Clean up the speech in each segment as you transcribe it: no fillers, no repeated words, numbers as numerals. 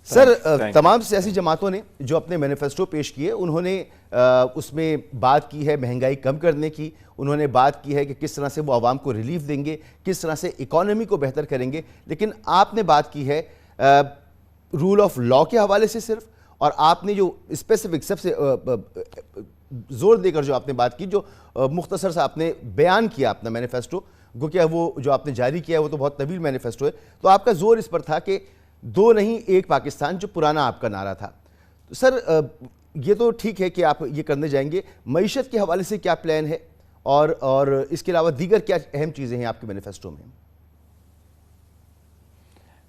Sir, तमाम सियासी जमातों ने जो अपने मैनिफेस्टो पेश किए, उन्होंने उसमें बात की है महंगाई कम करने की, उन्होंने बात की है कि किस तरह से वो आवाम को रिलीफ देंगे, किस तरह से इकोनॉमी को बेहतर करेंगे। लेकिन आपने बात की है रूल ऑफ लॉ के हवाले से सिर्फ, और आपने जो स्पेसिफिक सबसे जोर देकर जो आपने बात की, जो मुख्तसर सा आपने बयान किया अपना मैनिफेस्टो, गो क्या वो जो आपने जारी किया वो तो बहुत तवील मैनिफेस्टो है, तो आपका जोर इस पर था कि दो नहीं एक पाकिस्तान, जो पुराना आपका नारा था। तो सर, ये तो ठीक है कि आप ये करने जाएंगे, मईशत के हवाले से क्या प्लान है, और इसके अलावा दीगर क्या अहम चीज़ें हैं आपके मैनिफेस्टो में?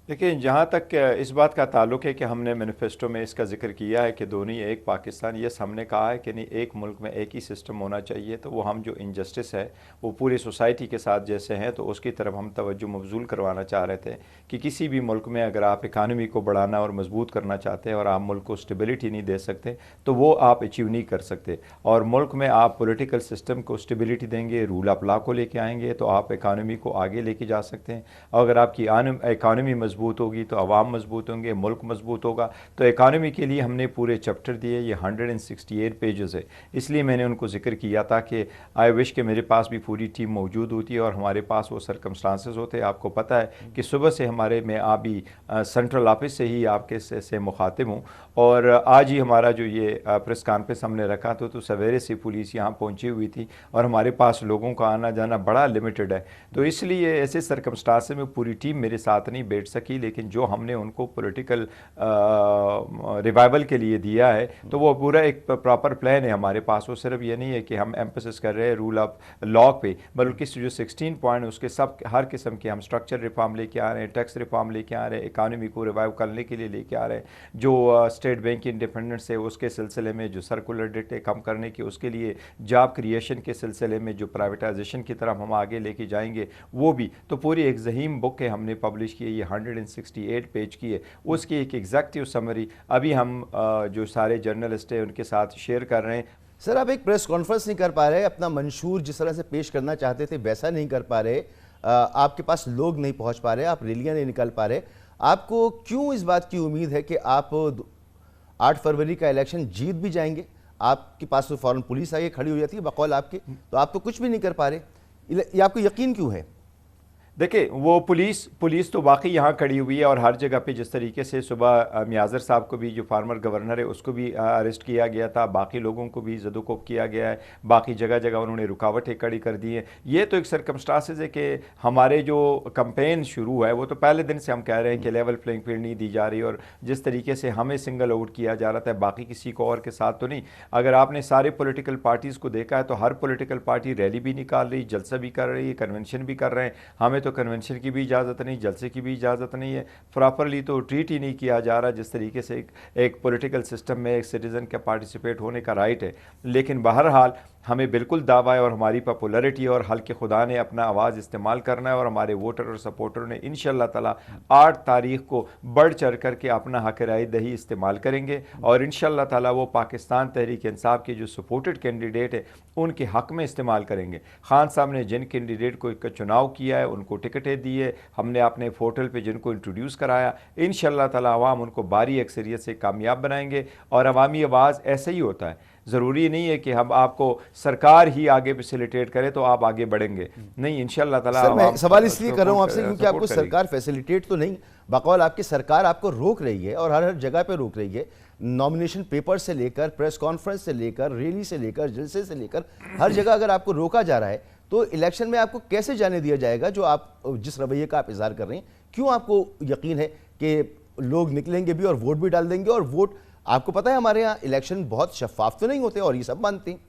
देखिए, जहाँ तक इस बात का ताल्लुक है कि हमने मैनिफेस्टो में इसका जिक्र किया है कि दोनों ही एक पाकिस्तान, यस हमने कहा है कि नहीं, एक मुल्क में एक ही सिस्टम होना चाहिए। तो वो हम जो इनजस्टिस है वो पूरी सोसाइटी के साथ जैसे हैं, तो उसकी तरफ हम तवज्जो मबजूल करवाना चाह रहे थे कि किसी भी मुल्क में अगर आप इकानमी को बढ़ाना और मजबूत करना चाहते हैं और आप मुल्क को स्टेबिलिटी नहीं दे सकते तो वो आप अचीव नहीं कर सकते। और मुल्क में आप पॉलिटिकल सिस्टम को स्टेबिलिटी देंगे, रूल ऑफ लॉ को लेके आएंगे तो आप इकानमी को आगे लेके जा सकते हैं। और अगर आपकी इकानमी मजबूत होगी तो अवाम मजबूत होंगे, मुल्क मजबूत होगा। तो इकानमी के लिए हमने पूरे चैप्टर दिए, ये 168 पेजेस है, इसलिए मैंने उनको जिक्र किया था कि आई विश कि मेरे पास भी पूरी टीम मौजूद होती और हमारे पास वो सर्कमस्टांसेस होते। आपको पता है कि सुबह से मैं अभी सेंट्रल ऑफिस से ही आपके से मुखातिब हूँ, और आज ही हमारा जो ये प्रेस कॉन्फ्रेंस हमने रखा तो सवेरे से पुलिस यहाँ पहुँची हुई थी और हमारे पास लोगों का आना जाना बड़ा लिमिटेड है। तो इसलिए ऐसे सर्कमस्टांसेस में पूरी टीम मेरे साथ नहीं बैठ सकी, लेकिन जो हमने उनको पॉलिटिकल रिवाइवल के लिए दिया है तो वो पूरा एक प्रॉपर प्लान है हमारे पास। वो सिर्फ ये नहीं है कि हम एम्फेसिस कर रहे हैं रूल ऑफ लॉ पे, बल्कि जो 16 पॉइंट उसके सब हर किस्म के हम स्ट्रक्चर रिफॉर्म लेके आ रहे हैं, टैक्स रिफॉर्म लेके आ रहे हैं, इकानमी को रिवाइव करने के लिए लेके आ रहे हैं, जो स्टेट बैंक की इंडिपेंडेंस है उसके सिलसिले में, जो सर्कुलर डेट है कम करने की उसके लिए, जॉब क्रिएशन के सिलसिले में जो प्राइवेटाइजेशन की तरफ हम आगे लेके जाएंगे वो भी। तो पूरी एक ज़हीम बुक है हमने पब्लिश की है, ये 168 पेज की है। उसकी एक एग्जैक्टिव समरी अभी हम जो सारे जर्नलिस्ट हैं उनके साथ शेयर कर रहे हैं। सर, आप एक प्रेस कॉन्फ्रेंस नहीं कर पा रहे, अपना मंशूर जिस तरह से पेश करना चाहते थे वैसा नहीं कर पा रहे, आपके पास लोग नहीं पहुंच पा रहे, आप रैलियां नहीं निकाल पा रहे। आपको क्यों इस बात की उम्मीद है कि आप 8 फरवरी का इलेक्शन जीत भी जाएंगे? आपके पास तो फौरन पुलिस आगे खड़ी हो जाती है बकौल आपके, तो आप तो कुछ भी नहीं कर पा रहे, ये आपको यकीन क्यों है? देखिए, वो पुलिस तो वाकई यहाँ खड़ी हुई है, और हर जगह पे जिस तरीके से सुबह मियाज़र साहब को भी, जो फार्मर गवर्नर है, उसको भी अरेस्ट किया गया था, बाकी लोगों को भी जदोकोब किया गया है, बाकी जगह जगह उन्होंने रुकावटें खड़ी कर दी हैं। ये तो एक सर्कमस्टांसेस है कि हमारे जो कैंपेन शुरू है वो तो पहले दिन से हम कह रहे हैं कि लेवल प्लेइंग फील्ड नहीं दी जा रही, और जिस तरीके से हमें सिंगल आउट किया जा रहा था, बाकी किसी को और के साथ तो नहीं। अगर आपने सारे पॉलिटिकल पार्टीज़ को देखा है तो हर पॉलिटिकल पार्टी रैली भी निकाल रही, जलसा भी कर रही है, कन्वेंशन भी कर रहे हैं। हमें तो कन्वेंशन की भी इजाज़त नहीं, जलसे की भी इजाज़त नहीं है, प्रॉपरली तो ट्रीट ही नहीं किया जा रहा जिस तरीके से एक पॉलिटिकल सिस्टम में एक सिटीज़न का पार्टिसिपेट होने का राइट है। लेकिन बहरहाल हमें बिल्कुल दावा है और हमारी पॉपुलैरिटी और हल के खुदा ने अपना आवाज़ इस्तेमाल करना है, और हमारे वोटर और सपोर्टर ने इंशाअल्लाह ताला 8 तारीख को बढ़ चढ़ करके अपना हक राय दही इस्तेमाल करेंगे, और इंशाअल्लाह ताला वो पाकिस्तान तहरीक इंसाफ के जो सपोर्टेड कैंडिडेट है उनके हक में इस्तेमाल करेंगे। खान साहब ने जिन कैंडिडेट को चुनाव किया है उनको टिकटें दी है, हमने अपने पोर्टल पर जिनको इंट्रोड्यूस कराया, इंशाअल्लाह ताला अवाम उनको भारी अक्सरियत से कामयाब बनाएंगे। और अवामी आवाज़ ऐसे ही होता है, ज़रूरी नहीं है कि हम आपको सरकार ही आगे फैसिलिटेट करे तो आप आगे बढ़ेंगे, नहीं, इंशाअल्लाह ताला। सर, मैं सवाल इसलिए कर रहा हूँ आपसे क्योंकि आपको सरकार फैसिलिटेट तो नहीं, बकौल आपकी सरकार आपको रोक रही है और हर हर जगह पे रोक रही है। नॉमिनेशन पेपर से लेकर, प्रेस कॉन्फ्रेंस से लेकर, रैली से लेकर, जलसे से लेकर, हर जगह अगर आपको रोका जा रहा है तो इलेक्शन में आपको कैसे जाने दिया जाएगा? जो आप जिस रवैये का आप इजहार कर रहे हैं, क्यों आपको यकीन है कि लोग निकलेंगे भी और वोट भी डाल देंगे? और वोट, आपको पता है हमारे यहाँ इलेक्शन बहुत शफाफ तो नहीं होते और ये सब मानते हैं।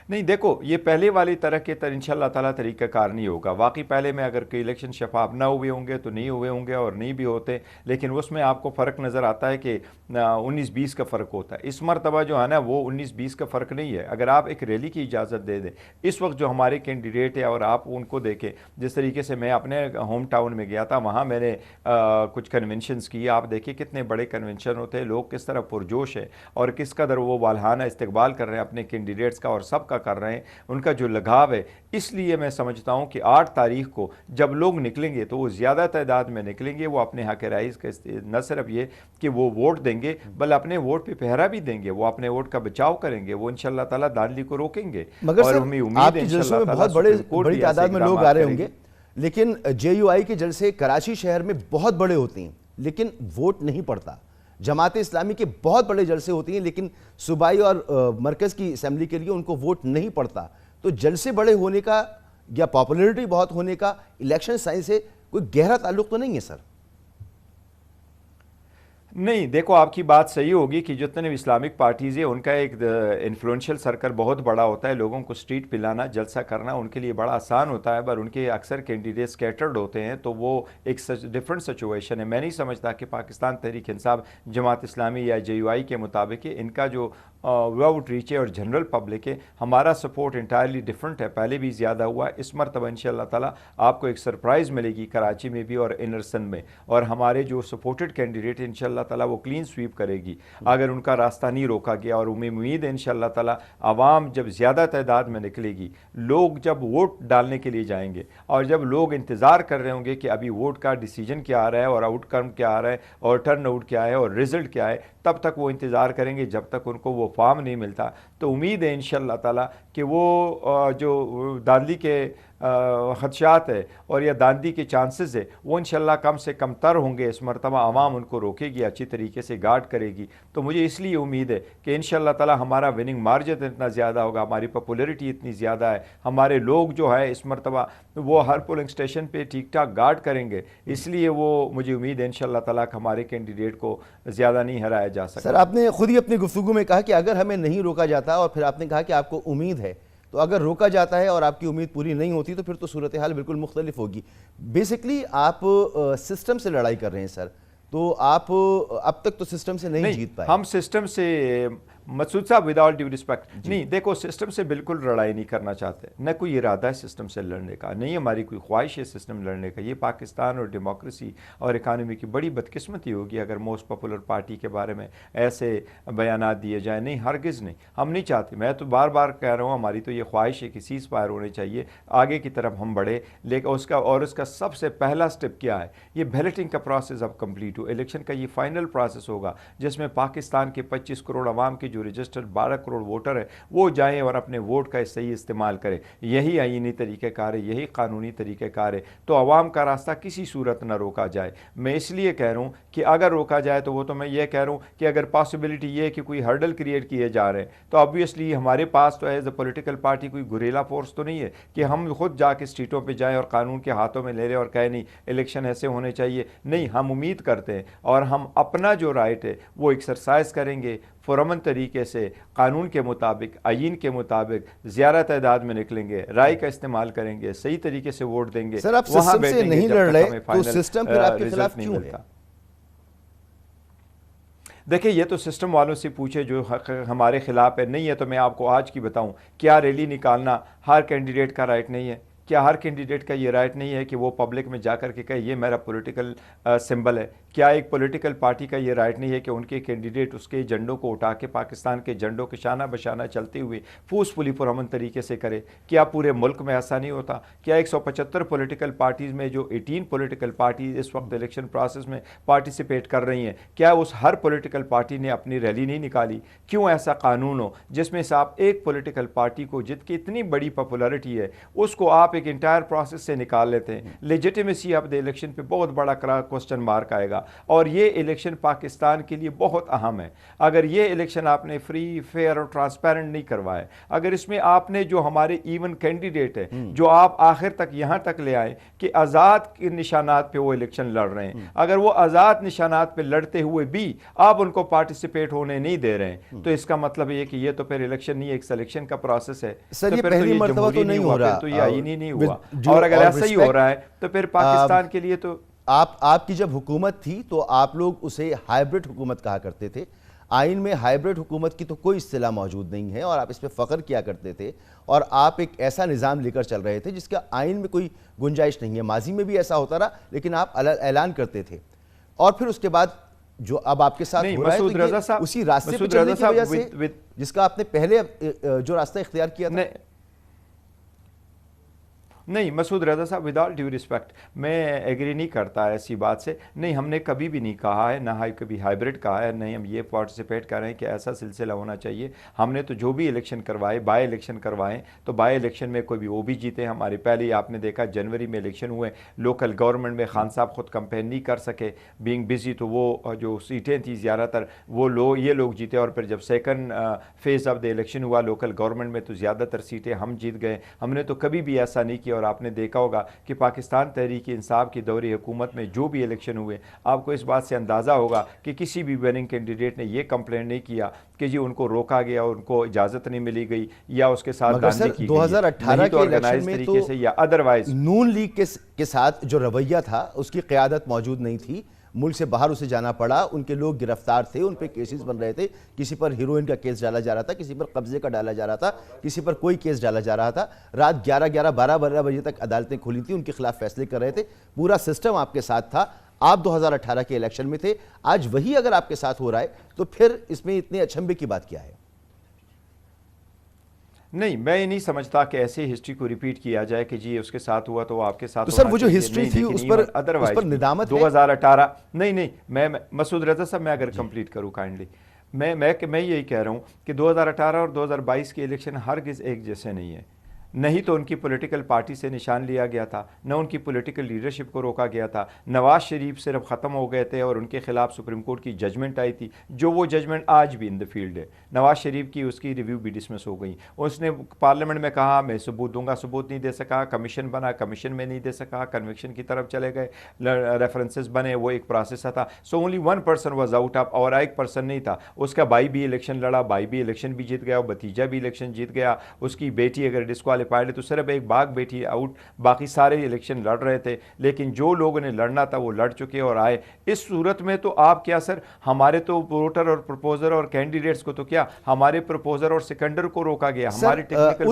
नहीं, देखो, ये पहले वाली तरह के इंशाअल्लाह ताला तरीक़ाकार नहीं होगा। वाकई पहले में अगर कोई इलेक्शन शफाफ ना हुए होंगे तो नहीं हुए होंगे, और नहीं भी होते, लेकिन उसमें आपको फ़र्क नज़र आता है कि 19-20 का फ़र्क होता है। इस मरतबा जो है ना वो 19-20 का फ़र्क नहीं है। अगर आप एक रैली की इजाज़त दे दें, इस वक्त जो हमारे कैंडिडेट है और आप उनको देखें, जिस तरीके से मैं अपने होम टाउन में गया था, वहाँ मैंने कुछ कन्वेंशंस किए, आप देखिए कितने बड़े कन्वेंशन होते हैं, लोग किस तरह पुरजोश है और किस कदर वो वालहाना इस्तकबाल कर रहे हैं अपने कैंडिडेट्स का, और सबका का कर रहे हैं, उनका जो लगाव है। इसलिए मैं समझता हूँ कि 8 तारीख को जब लोग निकलेंगे तो वो ज़्यादा तादाद में निकलेंगे, वो अपने हक़ राइज़ का न सिर्फ ये कि वो वोट देंगे बल्कि अपने वोट पे पहरा भी देंगे, वो अपने वोट का बचाव करेंगे, वो इंशाल्लाह ताला धांधली को रोकेंगे। मगर और सर, हमें उम्मीद है आपके जलसों में बहुत बड़ी तादाद में लोग आ रहे होंगे, लेकिन JUI के जलसे कराची शहर में बहुत बड़े होते हैं लेकिन वोट नहीं पड़ता। जमात इस्लामी के बहुत बड़े जलसे होते हैं लेकिन सूबाई और मरकज़ की असेंबली के लिए उनको वोट नहीं पड़ता। तो जलसे बड़े होने का या पॉपुलैरिटी बहुत होने का इलेक्शन साइंस से कोई गहरा ताल्लुक तो नहीं है सर? नहीं, देखो आपकी बात सही होगी कि जितने इस्लामिक पार्टीज़ है उनका एक इन्फ्लुएंशियल सर्कल बहुत बड़ा होता है, लोगों को स्ट्रीट पिलाना, जलसा करना उनके लिए बड़ा आसान होता है, पर उनके अक्सर कैंडिडेट स्कैटर्ड होते हैं, तो वो एक डिफरेंट सिचुएशन है। मैं नहीं समझता कि पाकिस्तान तहरीक इंसाफ, जमात इस्लामी या JUI के मुताबिक इनका जो आउट रीच है और जनरल पब्लिक है, हमारा सपोर्ट इंटायरली डिफरेंट है, पहले भी ज़्यादा हुआ। इस मरतबा इंशाअल्लाह ताला आपको एक सरप्राइज़ मिलेगी कराची में भी और इनर सिंध में, और हमारे जो सपोर्टेड कैंडिडेट इंशाअल्लाह ताला वो क्लीन स्वीप करेगी अगर उनका रास्ता नहीं रोका गया। और उम्मीद है इंशाअल्लाह ताला आवाम जब ज़्यादा तादाद में निकलेगी, लोग जब वोट डालने के लिए जाएंगे और जब लोग इंतज़ार कर रहे होंगे कि अभी वोट का डिसीजन क्या आ रहा है और आउटकम क्या आ रहा है और टर्न आउट क्या है और रिजल्ट क्या है, तब तक वो इंतज़ार करेंगे जब तक उनको वो फॉर्म नहीं मिलता। तो उम्मीद है इंशाअल्लाह ताला कि वो जो धांधली के खदशात है और या दांदी के चांसेस है वो इंशाल्लाह कम से कम तर होंगे। इस मरतबा आवाम उनको रोकेगी, अच्छी तरीके से गार्ड करेगी। तो मुझे इसलिए उम्मीद है कि इंशाल्लाह ताला हमारा विनिंग मार्जिन इतना ज़्यादा होगा, हमारी पॉपुलैरिटी इतनी ज़्यादा है, हमारे लोग जो है इस मरतबा वो हर पोलिंग स्टेशन पे ठीक ठाक गार्ड करेंगे। इसलिए वो मुझे उम्मीद है इंशाल्लाह ताला हमारे कैंडिडेट को ज़्यादा नहीं हराया जा सकता। सर, आपने खुद ही अपनी गुफ्तगू में कहा कि अगर हमें नहीं रोका जाता, और फिर आपने कहा कि आपको उम्मीद है, तो अगर रोका जाता है और आपकी उम्मीद पूरी नहीं होती तो फिर तो सूरत हाल बिल्कुल मुख्तलिफ होगी। बेसिकली आप सिस्टम से लड़ाई कर रहे हैं सर, तो आप अब तक तो सिस्टम से नहीं जीत पाए। हम सिस्टम से, मसूद साहब विदाउट ड्यू रिस्पेक्ट, नहीं, देखो सिस्टम से बिल्कुल लड़ाई नहीं करना चाहते, न कोई इरादा है सिस्टम से लड़ने का, नहीं हमारी कोई ख्वाहिश है सिस्टम लड़ने का। ये पाकिस्तान और डेमोक्रेसी और इकानमी की बड़ी बदकिस्मती होगी अगर मोस्ट पॉपुलर पार्टी के बारे में ऐसे बयानात दिए जाए। नहीं, हरगिज़ नहीं, हम नहीं चाहते। मैं तो बार बार कह रहा हूँ हमारी तो ये ख्वाहिश है कि सीज़ फायर होने चाहिए, आगे की तरफ हम बढ़े। लेकिन उसका सबसे पहला स्टेप क्या है, ये बैलेटिंग का प्रोसेस अब कंप्लीट हो, इलेक्शन का ये फाइनल प्रोसेस होगा जिसमें पाकिस्तान के 25 करोड़ आवाम के जो रजिस्टर्ड 12 करोड़ वोटर है वो जाएं और अपने वोट का सही इस्तेमाल करें। यही आईनी तरीक़ेकार है, यही कानूनी तरीक़ेकार है। तो अवाम का रास्ता किसी सूरत न रोका जाए। मैं इसलिए कह रहा हूँ कि अगर रोका जाए तो वो तो मैं ये कह रहा हूँ कि अगर पॉसिबिलिटी ये है कि कोई हर्डल क्रिएट किए जा रहे हैं तो ऑब्वियसली हमारे पास तो एज अ पॉलिटिकल पार्टी कोई गुरेला फोर्स तो नहीं है कि हम खुद जाके स्ट्रीटों पर जाएँ और कानून के हाथों में ले लें और कहें नहीं इलेक्शन ऐसे होने चाहिए। नहीं, हम उम्मीद करते हैं और हम अपना जो राइट है वो एक्सरसाइज करेंगे, फुरमन तरीके से कानून के मुताबिक, आईन के मुताबिक ज़्यादा तादाद में निकलेंगे, राय का इस्तेमाल करेंगे, सही तरीके से वोट देंगे। सर, आप सिस्टम से नहीं लड़ रहे तो सिस्टम फिर आपके खिलाफ क्यों है? देखिए, ये तो सिस्टम वालों से पूछे जो हमारे खिलाफ है। नहीं है तो मैं आपको आज की बताऊं, क्या रैली निकालना हर कैंडिडेट का राइट नहीं है? क्या हर कैंडिडेट का ये राइट नहीं है कि वो पब्लिक में जाकर के कहे ये मेरा पॉलिटिकल सिंबल है? क्या एक पॉलिटिकल पार्टी का ये राइट नहीं है कि उनके कैंडिडेट उसके झंडों को उठा के पाकिस्तान के झंडों के शाना बशाना चलते हुए फोर्सफुली पुरअमन तरीके से करे? क्या पूरे मुल्क में ऐसा नहीं होता? क्या 175 पॉलिटिकल पार्टीज़ में जो 18 पॉलिटिकल पार्टी इस वक्त इलेक्शन प्रोसेस में पार्टिसिपेट कर रही हैं, क्या उस हर पॉलिटिकल पार्टी ने अपनी रैली नहीं निकाली? क्यों ऐसा कानून हो जिसमें से आप एक पॉलिटिकल पार्टी को जिसकी इतनी बड़ी पॉपुलैरिटी है उसको आप एक इंटायर प्रोसेस से निकाल लेते हैं? लेजिटिमेसी ऑफ द इलेक्शन पे बहुत बड़ा क्वेश्चन मार्क आएगा। और ये इलेक्शन पाकिस्तान के लिए बहुत अहम है। अगर ये इलेक्शन आपने फ्री, फेयर और ट्रांसपेरेंट नहीं करवाए, अगर इसमें आपने जो हमारे इवन कैंडिडेट है जो आप आखिर तक यहाँ तक ले आए कि आज़ाद के निशानात पे वो इलेक्शन लड़ रहे हैं, अगर वो आज़ाद निशानात पे लड़ते हुए भी आप उनको पार्टिसिपेट होने नहीं दे रहे हैं, तो इसका मतलब ये कि ये तो फिर इलेक्शन नहीं, एक सिलेक्शन का प्रोसेस है। सर, ये पहली मर्तबा तो नहीं हो रहा, तो ये आईनी नहीं हुआ। और अगर ऐसा ही हो रहा है तो फिर पाकिस्तान के लिए तो आपकी जब हुकूमत थी तो आप लोग उसे हाइब्रिड हुकूमत कहा करते थे। आइन में हाइब्रिड हुकूमत की तो कोई इस्तिलाह मौजूद नहीं है और आप इस पर फ़ख्र किया करते थे और आप एक ऐसा निज़ाम लेकर चल रहे थे जिसका आइन में कोई गुंजाइश नहीं है। माजी में भी ऐसा होता रहा, लेकिन आप ऐलान करते थे और फिर उसके बाद जो अब आपके साथ नहीं, हो रहा है, मसूद तो ये रजा साहब, उसी रास्ते पे मसूद चलने रजा की साहब वजह से जिसका आपने पहले जो रास्ता इख्तियार किया था। नहीं मसूद रजा साहब, विद ऑल ड्यू रिस्पेक्ट, मैं एग्री नहीं करता ऐसी बात से। नहीं, हमने कभी भी नहीं कहा है, ना कभी हाइब्रिड कहा है, नहीं हम ये पार्टिसिपेट कर रहे हैं कि ऐसा सिलसिला होना चाहिए। हमने तो जो भी इलेक्शन करवाए, बाय इलेक्शन करवाएं, तो बाय इलेक्शन में कोई भी वो भी जीते हमारे। पहले ही आपने देखा जनवरी में इलेक्शन हुए, लोकल गवर्नमेंट में खान साहब खुद कंपेन नहीं कर सके, बीइंग बिजी, तो वो जो सीटें थी ज़्यादातर वो ये लोग जीते। और फिर जब second phase of the election हुआ लोकल गवर्नमेंट में, तो ज़्यादातर सीटें हम जीत गए। हमने तो कभी भी ऐसा नहीं किया। और आपने देखा होगा कि पाकिस्तान तहरीक इंसाफ की दौरी हुकूमत में जो भी इलेक्शन हुए, आपको इस बात से अंदाज़ा होगा कि किसी भी विनिंग कैंडिडेट ने यह कंप्लेंट नहीं किया कि जी उनको रोका गया, उनको इजाज़त नहीं मिली गई या उसके साथ धांधली की गई। 2018 के इलेक्शन में तरीके से या अदरवाइज नून लीग के साथ जो रवैया था उसकी क़यादत मौजूद नहीं थी, मुल्क से बाहर उसे जाना पड़ा, उनके लोग गिरफ्तार थे, उन पर केसेस बन रहे थे, किसी पर हीरोइन का केस डाला जा रहा था, किसी पर कब्जे का डाला जा रहा था, किसी पर कोई केस डाला जा रहा था। रात 11-11, 12-12 बजे तक अदालतें खुली थी, उनके खिलाफ फैसले कर रहे थे, पूरा सिस्टम आपके साथ था। आप 2018 के इलेक्शन में थे, आज वही अगर आपके साथ हो रहा है तो फिर इसमें इतने अचंभे की बात क्या है? नहीं, मैं ये नहीं समझता कि ऐसे हिस्ट्री को रिपीट किया जाए कि जी उसके साथ हुआ तो आपके साथ। तो सर वो जो हिस्ट्री थी उस पर निदामत 2018 नहीं, मैं मसूद रजा साहब, मैं अगर कंप्लीट करूं काइंडली, मैं यही कह रहा हूं कि 2018 और 2022 के इलेक्शन हरगिज़ एक जैसे नहीं है। नहीं तो उनकी पॉलिटिकल पार्टी से निशान लिया गया था, न उनकी पॉलिटिकल लीडरशिप को रोका गया था। नवाज शरीफ सिर्फ ख़त्म हो गए थे और उनके खिलाफ सुप्रीम कोर्ट की जजमेंट आई थी, जो वो जजमेंट आज भी इन द फील्ड है। नवाज शरीफ की उसकी रिव्यू भी डिसमिस हो गई। उसने पार्लियामेंट में कहा मैं सबूत दूंगा, सबूत नहीं दे सका, कमीशन बना, कमीशन में नहीं दे सका, कन्विक्शन की तरफ चले गए, रेफरेंसेस बने, वो एक प्रोसेस था। So only one person was out of, और एक पर्सन नहीं था। उसका भाई भी इलेक्शन लड़ा, भाई भी इलेक्शन भी जीत गया, भतीजा भी इलेक्शन जीत गया। उसकी बेटी अगर डिस्क्वालीफाइड है तो सिर्फ एक बाग बेटी आउट, बाकी सारे इलेक्शन लड़ रहे थे। लेकिन जो लोगों ने लड़ना था वो लड़ चुके और आए। इस सूरत में तो आप क्या सर, हमारे तो वोटर और प्रपोजर और कैंडिडेट्स को तो क्या, हमारे प्रपोजर और सिकंदर को रोका गया, हमारे टेक्निकल